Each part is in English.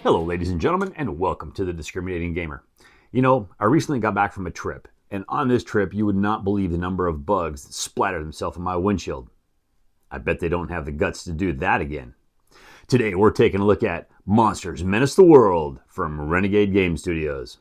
Hello, ladies and gentlemen, and welcome to the Discriminating Gamer. You know, I recently got back from a trip, and on this trip, you would not believe the number of bugs that splattered themselves in my windshield. I bet they don't have the guts to do that again. Today, we're taking a look at Monsters Menace the World from Renegade Game Studios.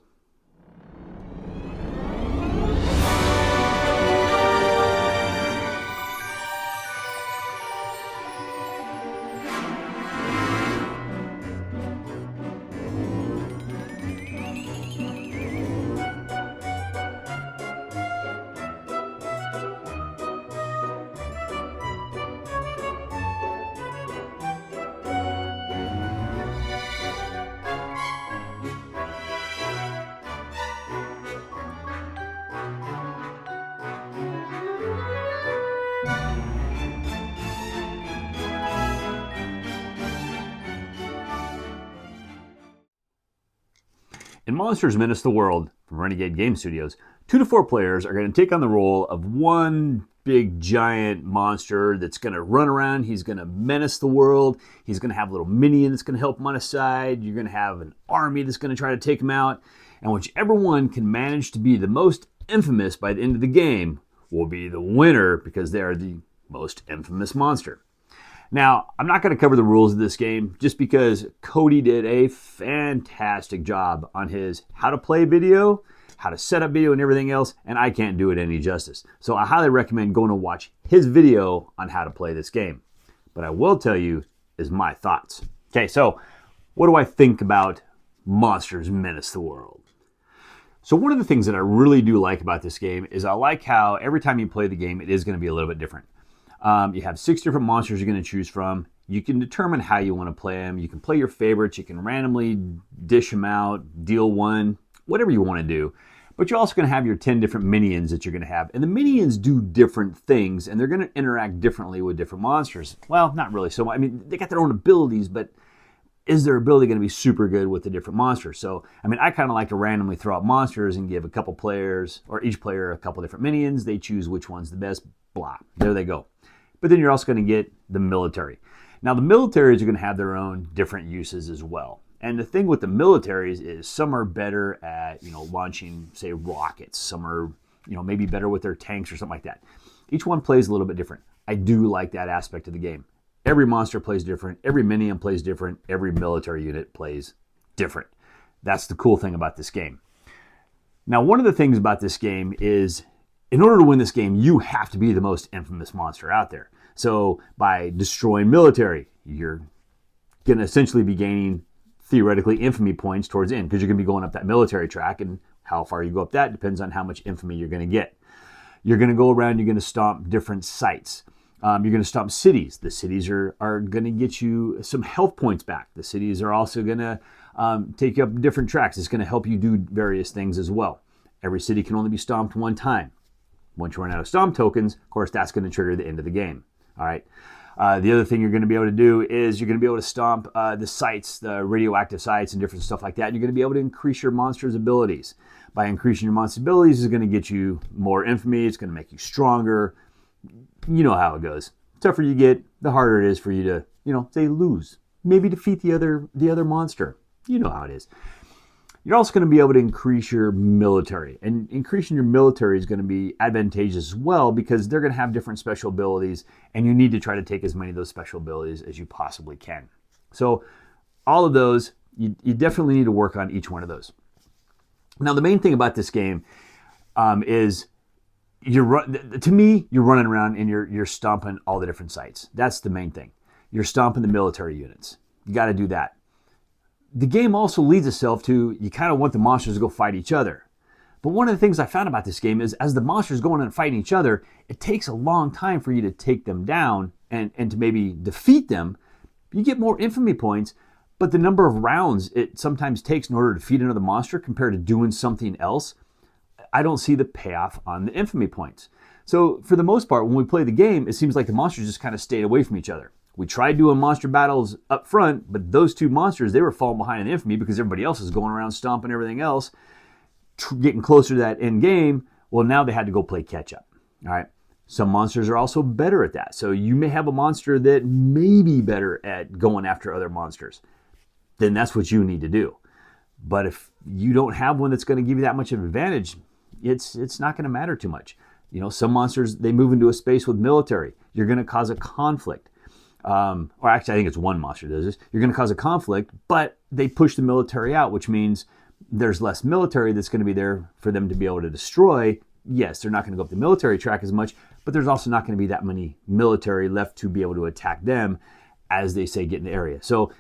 In Monsters Menace the World from Renegade Game Studios, 2 to 4 players are going to take on the role of one big giant monster that's going to run around. He's going to menace the world. He's going to have a little minion that's going to help him on his side. You're going to have an army that's going to try to take him out. And whichever one can manage to be the most infamous by the end of the game will be the winner because they are the most infamous monster. Now, I'm not going to cover the rules of this game just because Cody did a fantastic job on his how to play video, how to set up video, and everything else, and I can't do it any justice. So I highly recommend going to watch his video on how to play this game. But I will tell you is my thoughts. Okay, so what do I think about Monsters Menace the World? So one of the things that I really do like about this game is I like how every time you play the game, it is going to be a little bit different. You have 6 different monsters you're going to choose from. You can determine how you want to play them. You can play your favorites. You can randomly dish them out, deal one, whatever you want to do. But you're also going to have your 10 different minions that you're going to have. And the minions do different things, and they're going to interact differently with different monsters. Well, not really so much. I mean, they got their own abilities, but is their ability going to be super good with the different monsters? So, I mean, I kind of like to randomly throw out monsters and give a couple players, or each player, a couple different minions. They choose which one's the best, blah. There they go. But then you're also going to get the military. Now, the militaries are going to have their own different uses as well. And the thing with the militaries is some are better at, launching, say, rockets. Some are, maybe better with their tanks or something like that. Each one plays a little bit different. I do like that aspect of the game. Every monster plays different. Every minion plays different. Every military unit plays different. That's the cool thing about this game. Now, one of the things about this game is in order to win this game, you have to be the most infamous monster out there. So by destroying military, you're going to essentially be gaining, theoretically, infamy points towards the end because you're going to be going up that military track, and how far you go up that depends on how much infamy you're going to get. You're going to go around, you're going to stomp different sites. You're going to stomp cities. The cities are going to get you some health points back. The cities are also going to take you up different tracks. It's going to help you do various things as well. Every city can only be stomped one time. Once you run out of stomp tokens, of course, that's going to trigger the end of the game. All right. The other thing you're going to be able to do is you're going to be able to stomp the sites, the radioactive sites and different stuff like that. And you're going to be able to increase your monster's abilities. By increasing your monster's abilities, it's going to get you more infamy. It's going to make you stronger. You know how it goes. The tougher you get, the harder it is for you to, say lose. Maybe defeat the other monster. You know how it is. You're also going to be able to increase your military. And increasing your military is going to be advantageous as well because they're going to have different special abilities, and you need to try to take as many of those special abilities as you possibly can. So all of those, you definitely need to work on each one of those. Now, the main thing about this game is you're running around and you're stomping all the different sites. That's the main thing. You're stomping the military units. You got to do that. The game also leads itself to you kind of want the monsters to go fight each other. But one of the things I found about this game is as the monsters go on and fighting each other, it takes a long time for you to take them down and to maybe defeat them. You get more infamy points, but the number of rounds it sometimes takes in order to defeat another monster compared to doing something else, I don't see the payoff on the infamy points. So for the most part, when we play the game, it seems like the monsters just kind of stayed away from each other. We tried doing monster battles up front, but those two monsters, they were falling behind in infamy because everybody else is going around stomping everything else, getting closer to that end game. Well, now they had to go play catch up. All right. Some monsters are also better at that. So you may have a monster that may be better at going after other monsters. then that's what you need to do. But if you don't have one that's going to give you that much of an advantage, it's not going to matter too much. You know, some monsters, they move into a space with military. You're going to cause a conflict. Or actually, I think it's one monster does this. You're going to cause a conflict, but they push the military out, which means there's less military that's going to be there for them to be able to destroy. Yes, they're not going to go up the military track as much, but there's also not going to be that many military left to be able to attack them as they say get in the area. So,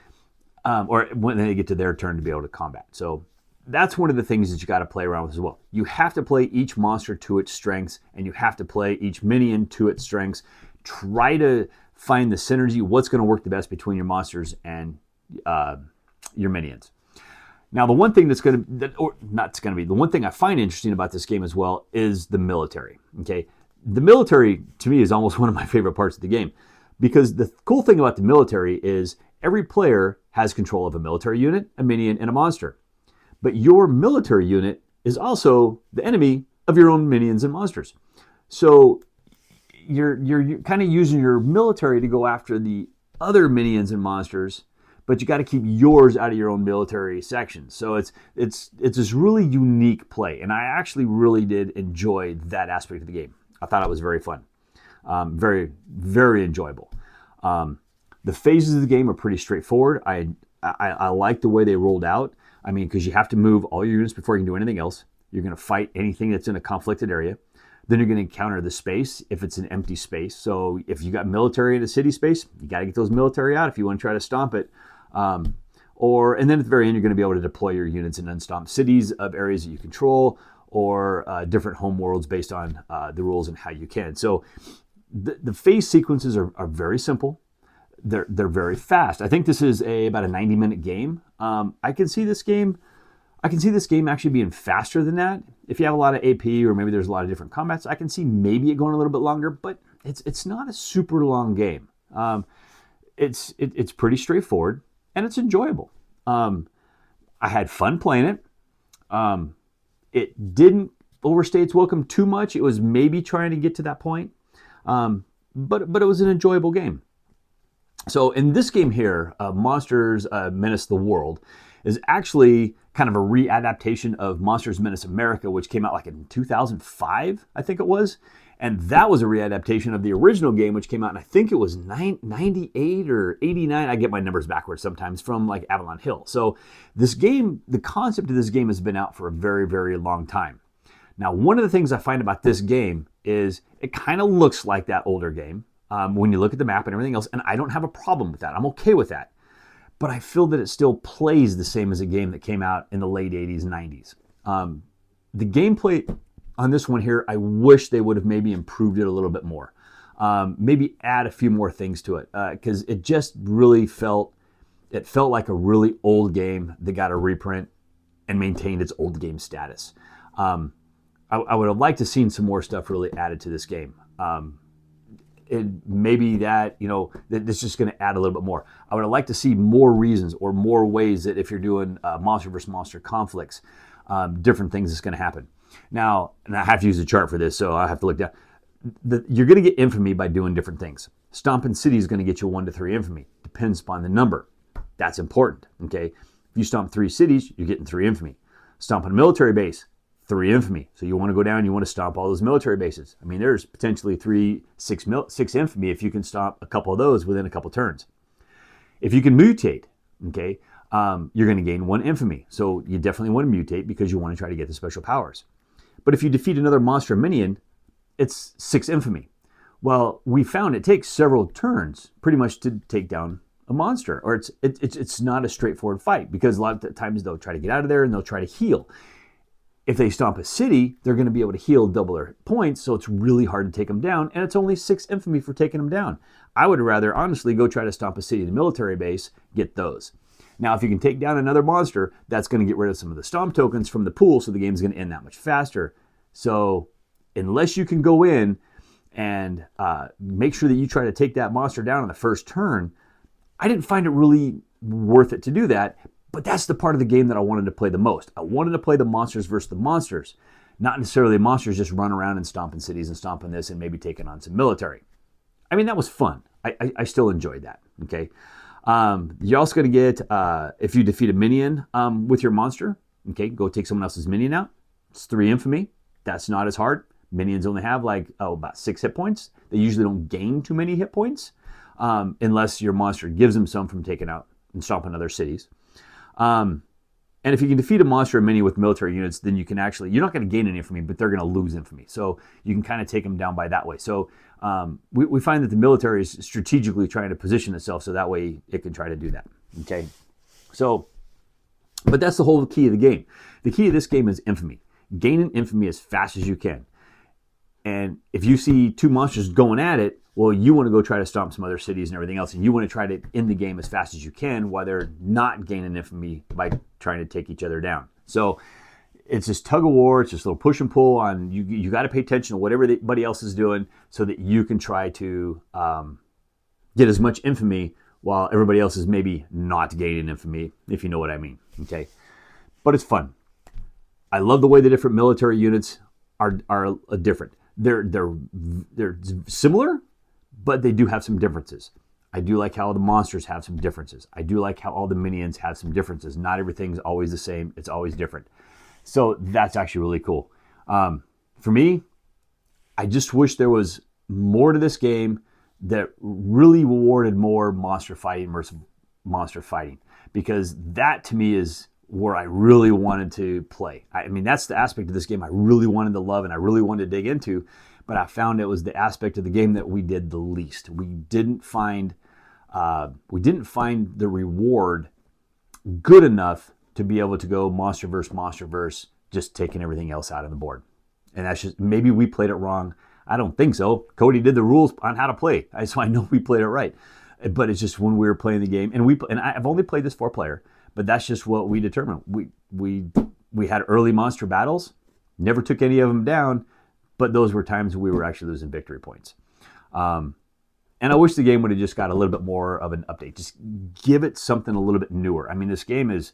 or when they get to their turn to be able to combat. So that's one of the things that you got to play around with as well. You have to play each monster to its strengths, and you have to play each minion to its strengths. Try to find the synergy, what's going to work the best between your monsters and your minions. Now, the one thing the one thing I find interesting about this game as well is the military. Okay, the military to me is almost one of my favorite parts of the game, because the cool thing about the military is every player has control of a military unit, a minion, and a monster. But your military unit is also the enemy of your own minions and monsters. So you're kind of using your military to go after the other minions and monsters, but you got to keep yours out of your own military section. So it's this really unique play, and I actually really did enjoy that aspect of the game. I thought it was very fun, very, very enjoyable. The phases of the game are pretty straightforward. I like the way they rolled out. I mean, because you have to move all your units before you can do anything else. You're going to fight anything that's in a conflicted area. Then you're going to encounter the space if it's an empty space. So if you got military in a city space, you got to get those military out if you want to try to stomp it. And then at the very end, you're going to be able to deploy your units and unstomp cities of areas that you control, or different home worlds based on the rules and how you can. So the phase sequences are very simple. They're very fast. I think this is about a 90-minute game. I can see this game actually being faster than that. If you have a lot of AP, or maybe there's a lot of different combats, I can see maybe it going a little bit longer, but it's not a super long game. It's pretty straightforward, and it's enjoyable. I had fun playing it. It didn't overstay its welcome too much. It was maybe trying to get to that point, but it was an enjoyable game. So in this game here, Monsters Menace the World is actually kind of a readaptation of Monsters Menace America, which came out like in 2005, I think it was. And that was a readaptation of the original game, which came out in, I think it was 98 or 89. I get my numbers backwards sometimes, from like Avalon Hill. So this game, the concept of this game has been out for a very, very long time. Now, one of the things I find about this game is it kind of looks like that older game when you look at the map and everything else, and I don't have a problem with that. I'm okay with that. But I feel that it still plays the same as a game that came out in the late 80s, 90s. The gameplay on this one here, I wish they would have maybe improved it a little bit more. Maybe add a few more things to it, because it just really felt like a really old game that got a reprint and maintained its old game status. I would have liked to seen some more stuff really added to this game. Maybe that that's just going to add a little bit more. I would have liked to see more reasons or more ways that if you're doing monster versus monster conflicts, different things that's going to happen. Now, and I have to use a chart for this, so I have to look down. You're going to get infamy by doing different things. Stomping City is going to get you 1 to 3 infamy. Depends upon the number. That's important. Okay, if you stomp 3 cities, you're getting 3 infamy. Stomping a military base, 3 infamy. So you want to go down, you want to stomp all those military bases. I mean, there's potentially 6 infamy if you can stomp a couple of those within a couple turns. If you can mutate, okay, you're going to gain 1 infamy. So you definitely want to mutate because you want to try to get the special powers. But if you defeat another monster minion, it's 6 infamy. Well, we found it takes several turns pretty much to take down a monster, or it's not a straightforward fight, because a lot of the times they'll try to get out of there and they'll try to heal. If they stomp a city, they're going to be able to heal double their points, so it's really hard to take them down, and it's only 6 infamy for taking them down. I would rather, honestly, go try to stomp a city in the military base, get those. Now, if you can take down another monster, that's going to get rid of some of the stomp tokens from the pool, so the game's going to end that much faster. So unless you can go in and make sure that you try to take that monster down on the first turn, I didn't find it really worth it to do that. But that's the part of the game that I wanted to play the most. I wanted to play the monsters versus the monsters, not necessarily monsters just run around and stomping cities and stomping this and maybe taking on some military. I mean, that was fun. I still enjoyed that. Okay. You're also going to get, if you defeat a minion with your monster, okay, go take someone else's minion out. It's 3 infamy. That's not as hard. Minions only have like, about 6 hit points. They usually don't gain too many hit points unless your monster gives them some from taking out and stomping other cities. And if you can defeat a monster or minion with military units, then you can actually, you're not going to gain any infamy, but they're going to lose infamy. So you can kind of take them down by that way. So we find that the military is strategically trying to position itself so that way it can try to do that. Okay. So, but that's the whole key of the game. The key of this game is infamy. Gain an infamy as fast as you can. And if you see 2 monsters going at it, well, you want to go try to stomp some other cities and everything else, and you want to try to end the game as fast as you can while they're not gaining infamy by trying to take each other down. So it's this tug of war. It's just a little push and pull on you. You got to pay attention to whatever everybody else is doing so that you can try to get as much infamy while everybody else is maybe not gaining infamy, if you know what I mean. Okay, but it's fun. I love the way the different military units are different. They're similar, but they do have some differences. I do like how the monsters have some differences. I do like how all the minions have some differences. Not everything's always the same. It's always different. So that's actually really cool. For me, I just wish there was more to this game that really rewarded more monster fighting versus monster fighting, because that to me is where I really wanted to play. I mean, that's the aspect of this game I really wanted to love and I really wanted to dig into, but I found it was the aspect of the game that we did the least. We didn't find the reward good enough to be able to go monster verse, just taking everything else out of the board. And that's just, maybe we played it wrong. I don't think so. Cody did the rules on how to play, so I know we played it right. But it's just when we were playing the game, and I've only played this 4-player, but that's just what we determined. We had early monster battles, never took any of them down, but those were times we were actually losing victory points. And I wish the game would have just got a little bit more of an update. Just give it something a little bit newer. I mean, this game is,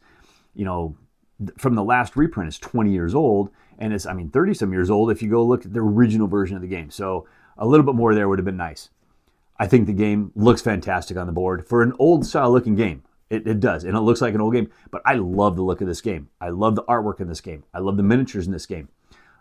from the last reprint, it's 20 years old, and it's, 30-some years old if you go look at the original version of the game. So a little bit more there would have been nice. I think the game looks fantastic on the board. For an old-style looking game, it does, and it looks like an old game, but I love the look of this game. I love the artwork in this game. I love the miniatures in this game.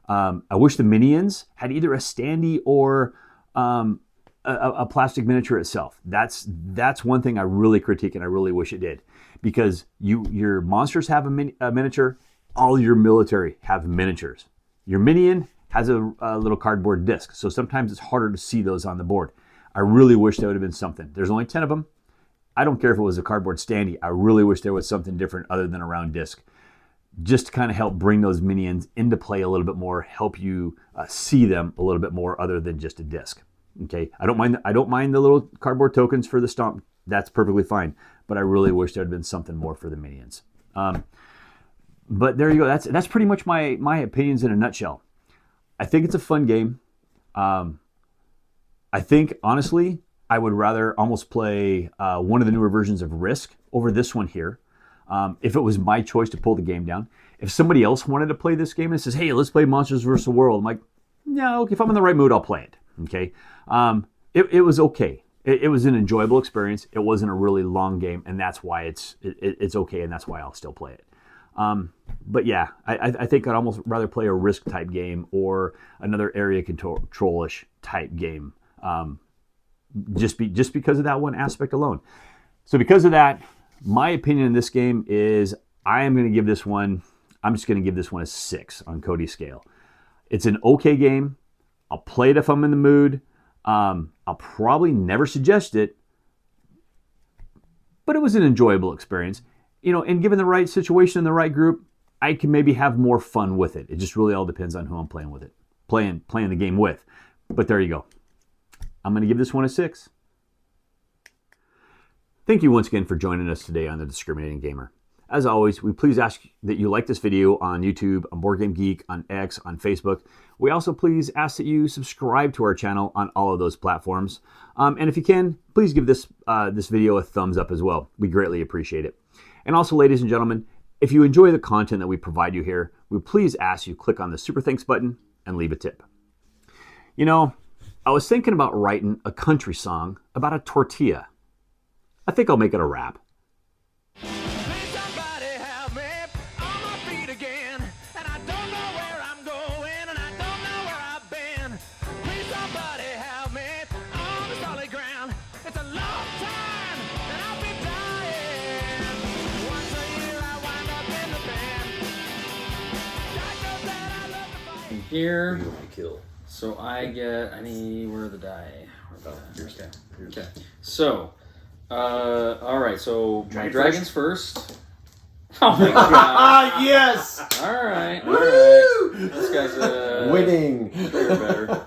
I wish the minions had either a standee or a plastic miniature itself. That's one thing I really critique, and I really wish it did, because your monsters have a miniature, all your military have miniatures. Your minion has a little cardboard disc, so sometimes it's harder to see those on the board. I really wish there would have been something. There's only 10 of them. I don't care if it was a cardboard standee. I really wish there was something different other than a round disc, just to kind of help bring those minions into play a little bit more, help you see them a little bit more other than just a disc. Okay, I don't mind the little cardboard tokens for the stomp. That's perfectly fine. But I really wish there had been something more for the minions. But there you go. That's pretty much my opinions in a nutshell. I think it's a fun game. I think, honestly, I would rather almost play one of the newer versions of Risk over this one here. If it was my choice to pull the game down. If somebody else wanted to play this game and says, hey, let's play Monsters vs. the World, I'm like, no, if I'm in the right mood, I'll play it. Okay. It was okay. It was an enjoyable experience. It wasn't a really long game, and that's why it's okay, and that's why I'll still play it. But yeah, I think I'd almost rather play a Risk type game or another area control-ish type game, just because of that one aspect alone. So because of that, my opinion in this game is I'm just going to give this one a 6 on Cody's scale. It's an okay game. I'll play it if I'm in the mood. I'll probably never suggest it, but it was an enjoyable experience. And given the right situation and the right group, I can maybe have more fun with it. It just really all depends on who I'm playing the game with. But there you go. I'm going to give this one a 6. Thank you once again for joining us today on The Discriminating Gamer. As always, we please ask that you like this video on YouTube, on Board Game Geek, on X, on Facebook. We also please ask that you subscribe to our channel on all of those platforms. And if you can, please give this video a thumbs up as well. We greatly appreciate it. And also, ladies and gentlemen, if you enjoy the content that we provide you here, we please ask you click on the Super Thanks button and leave a tip. I was thinking about writing a country song about a tortilla. I think I'll make it a wrap. Here, so I need, where are the die? Okay. So, alright, so my dragons first. Oh my god. Yes! Alright. This guy's winning. better.